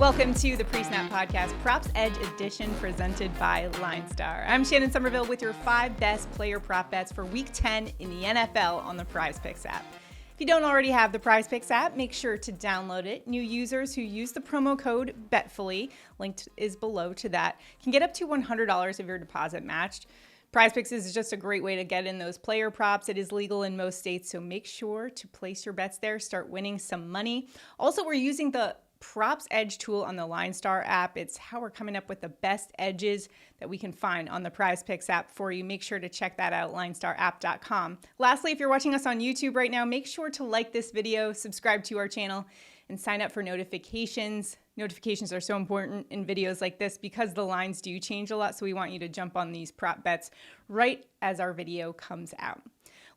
Welcome to the Pre-Snap Podcast, Props Edge Edition presented by LineStar. I'm Shannon Sommerville with your 5 best player prop bets for Week 10 in the NFL on the PrizePicks app. If you don't already have the PrizePicks app, make sure to download it. New users who use the promo code BETFULLY, linked is below to that, can get up to $100 of your deposit matched. PrizePicks is just a great way to get in those player props. It is legal in most states, so make sure to place your bets there, start winning some money. Also, we're using the Props Edge tool on the LineStar app. It's how we're coming up with the best edges that we can find on the PrizePicks app for you. Make sure to check that out, LineStarApp.com. Lastly, if you're watching us on YouTube right now, make sure to like this video, subscribe to our channel, and sign up for notifications. Notifications are so important in videos like this because the lines do change a lot, so we want you to jump on these prop bets right as our video comes out.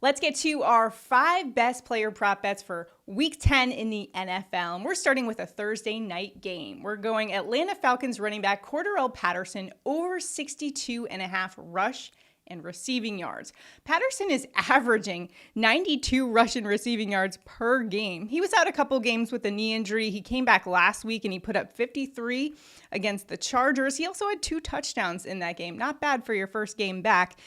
Let's get to our 5 best player prop bets for Week 10 in the NFL. And we're starting with a Thursday night game. We're going Atlanta Falcons running back Cordarrelle Patterson over 62.5 rush and receiving yards. Patterson is averaging 92 rush and receiving yards per game. He was out a couple games with a knee injury. He came back last week and he put up 53 against the Chargers. He also had 2 touchdowns in that game. Not bad for your first game back.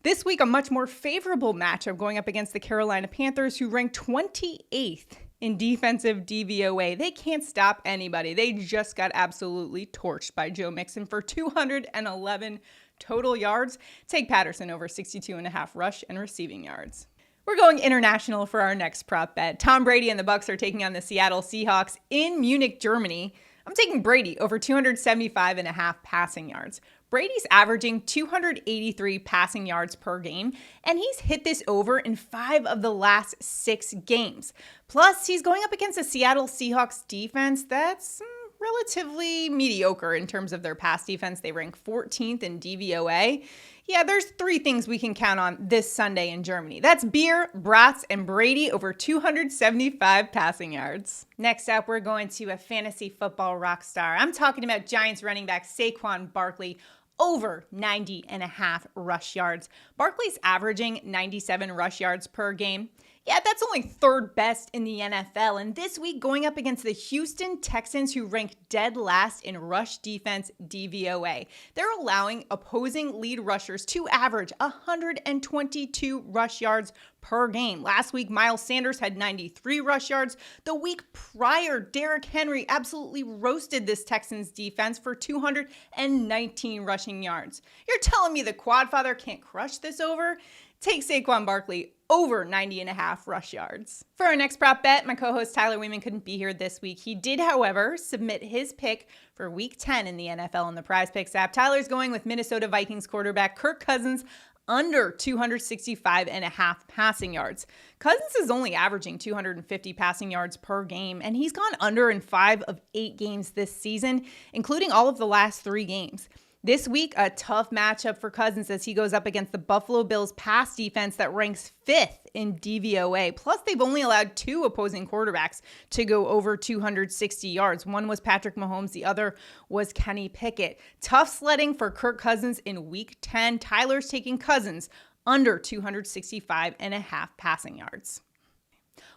This week, a much more favorable matchup going up against the Carolina Panthers, who ranked 28th in defensive DVOA. They can't stop anybody. They just got absolutely torched by Joe Mixon for 211 total yards. Take Patterson over 62.5 rush and receiving yards. We're going international for our next prop bet. Tom Brady and the Bucs are taking on the Seattle Seahawks in Munich, Germany. I'm taking Brady over 275.5 passing yards. Brady's averaging 283 passing yards per game, and he's hit this over in 5 of the last 6 games. Plus, he's going up against a Seattle Seahawks defense that's relatively mediocre in terms of their pass defense. They rank 14th in DVOA. Yeah, there's 3 things we can count on this Sunday in Germany. That's beer, brats, and Brady over 275 passing yards. Next up, we're going to a fantasy football rock star. I'm talking about Giants running back Saquon Barkley over 90.5 rush yards. Barkley's averaging 97 rush yards per game. Yeah, that's only 3rd best in the NFL. And this week, going up against the Houston Texans, who rank dead last in rush defense DVOA. They're allowing opposing lead rushers to average 122 rush yards per game. Last week, Miles Sanders had 93 rush yards. The week prior, Derrick Henry absolutely roasted this Texans defense for 219 rushing yards. You're telling me the Quadfather can't crush this over? Take Saquon Barkley over 90.5 rush yards. For our next prop bet, my co-host Tyler Wiemann couldn't be here this week. He did, however, submit his pick for Week 10 in the NFL on the PrizePicks app. Tyler's going with Minnesota Vikings quarterback Kirk Cousins under 265.5 passing yards. Cousins is only averaging 250 passing yards per game, and he's gone under in 5 of 8 games this season, including all of the last 3 games. This week, a tough matchup for Cousins as he goes up against the Buffalo Bills pass defense that ranks 5th in DVOA. Plus, they've only allowed 2 opposing quarterbacks to go over 260 yards. One was Patrick Mahomes, the other was Kenny Pickett. Tough sledding for Kirk Cousins in Week 10. Tyler's taking Cousins under 265.5 passing yards.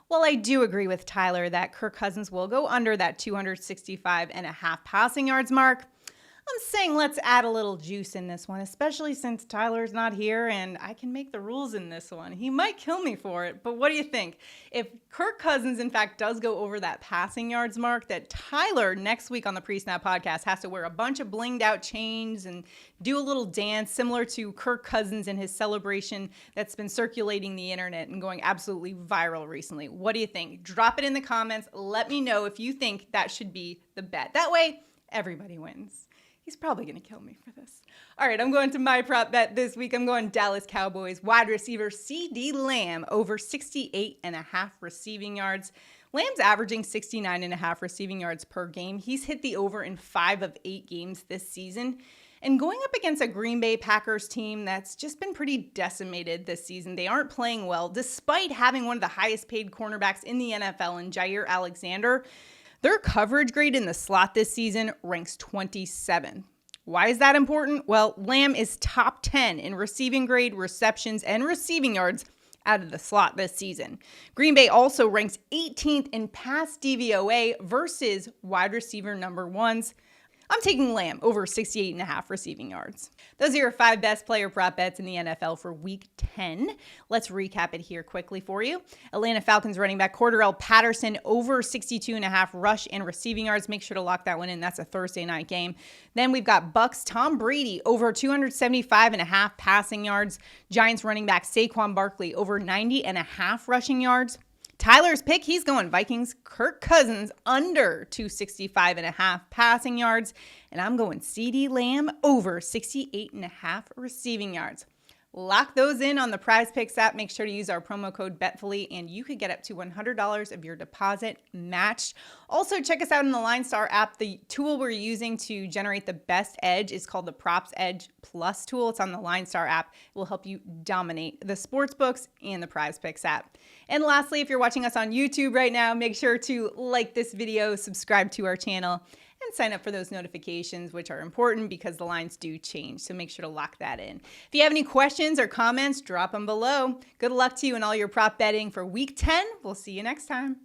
While I do agree with Tyler that Kirk Cousins will go under that 265.5 passing yards mark, I'm saying let's add a little juice in this one, especially since Tyler's not here and I can make the rules in this one. He might kill me for it, but what do you think? If Kirk Cousins, in fact, does go over that passing yards mark, that Tyler next week on the Pre-Snap Podcast has to wear a bunch of blinged out chains and do a little dance similar to Kirk Cousins and his celebration that's been circulating the internet and going absolutely viral recently. What do you think? Drop it in the comments. Let me know if you think that should be the bet. That way, everybody wins. He's probably going to kill me for this. All right, I'm going to my prop bet this week. I'm going Dallas Cowboys wide receiver CeeDee Lamb over 68.5 receiving yards. Lamb's averaging 69.5 receiving yards per game. He's hit the over in 5 of 8 games this season. And going up against a Green Bay Packers team that's just been pretty decimated this season. They aren't playing well, despite having one of the highest paid cornerbacks in the NFL in Jair Alexander. Their coverage grade in the slot this season ranks 27th. Why is that important? Well, Lamb is top 10 in receiving grade, receptions, and receiving yards out of the slot this season. Green Bay also ranks 18th in pass DVOA versus wide receiver number ones. I'm taking Lamb over 68.5 receiving yards. Those are your 5 best player prop bets in the NFL for Week 10. Let's recap it here quickly for you. Atlanta Falcons running back Cordarrelle Patterson over 62.5 rush and receiving yards. Make sure to lock that one in. That's a Thursday night game. Then we've got Bucs Tom Brady over 275.5 passing yards. Giants running back Saquon Barkley over 90.5 rushing yards. Tyler's pick, he's going Vikings. Kirk Cousins under 265.5 passing yards. And I'm going CeeDee Lamb over 68.5 receiving yards. Lock those in on the PrizePicks app. Make sure to use our promo code BETFULLY, and you could get up to $100 of your deposit matched. Also, check us out in the LineStar app. The tool we're using to generate the best edge is called the Props Edge Plus tool. It's on the LineStar app. It will help you dominate the sports books and the PrizePicks app. And lastly, if you're watching us on YouTube right now, make sure to like this video, subscribe to our channel, and sign up for those notifications, which are important because the lines do change. So make sure to lock that in. If you have any questions or comments, drop them below. Good luck to you in all your prop betting for Week 10. We'll see you next time.